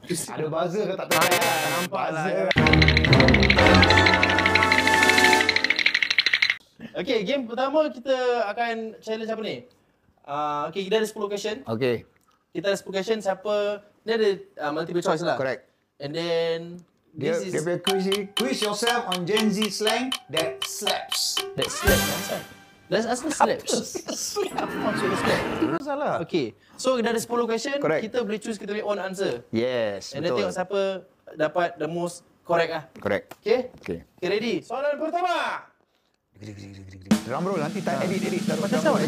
Ada buzzer ke tak tahu? Nampak lah. Okay, game pertama kita akan challenge apa ni? Okay, kita ada 10 question. Okay. Kita ada 10 question, siapa... Dia ada multiple choice lah. Correct. And then... Dia punya quiz yourself on Gen Z slang that slaps. That slaps. Let's ask the slaps. Slap. Maksudnya slap. Itu salah. Okay. So, kita ada 10 question. Correct. Kita boleh choose kita punya own answer. Yes, And then tengok siapa dapat the most correct lah. Correct. Okay? Okay. Okay, ready? Soalan pertama. Drum roll nanti tak edit. Macam sama.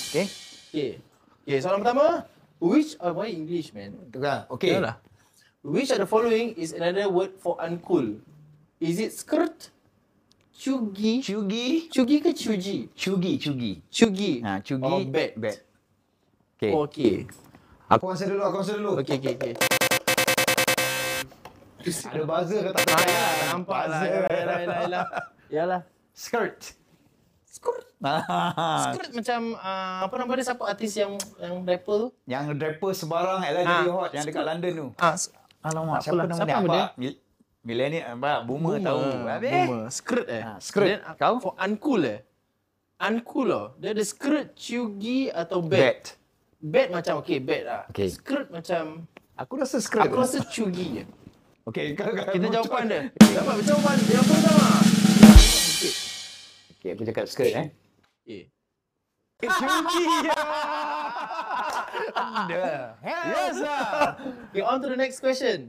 Okay. Okay, soalan pertama. Which... why English, man? Okay. Yalah. Which of the following is another word for uncool? Is it skirt? Chugi? Chugi. Chugi ke chuji? Chugi. Chugi. Chugi. Or bet? Okay. Okay. Aku answer dulu. Okay. Ada buzzer ke tak tahu? Nampak lah. Yalah. Skirt. Skirt macam apa nama dia, siapa artis yang rapper tu? Yang rapper sebarang jadi hot yang dekat London tu. Alamak, siapa nama dia? Millennial, boomer tahu. Boomer. Skirt skirt. Kau? For uncool Uncool lah. Dia ada skirt, chugi atau bet. Bet macam bet lah. Okay. Skirt macam Aku rasa skirt. aku rasa chugi je. Okay, Kita jawapan dia. Dapat jawapan pertama. Okay, aku cakap skirt Chugi. Yes. Okay, on to the next question.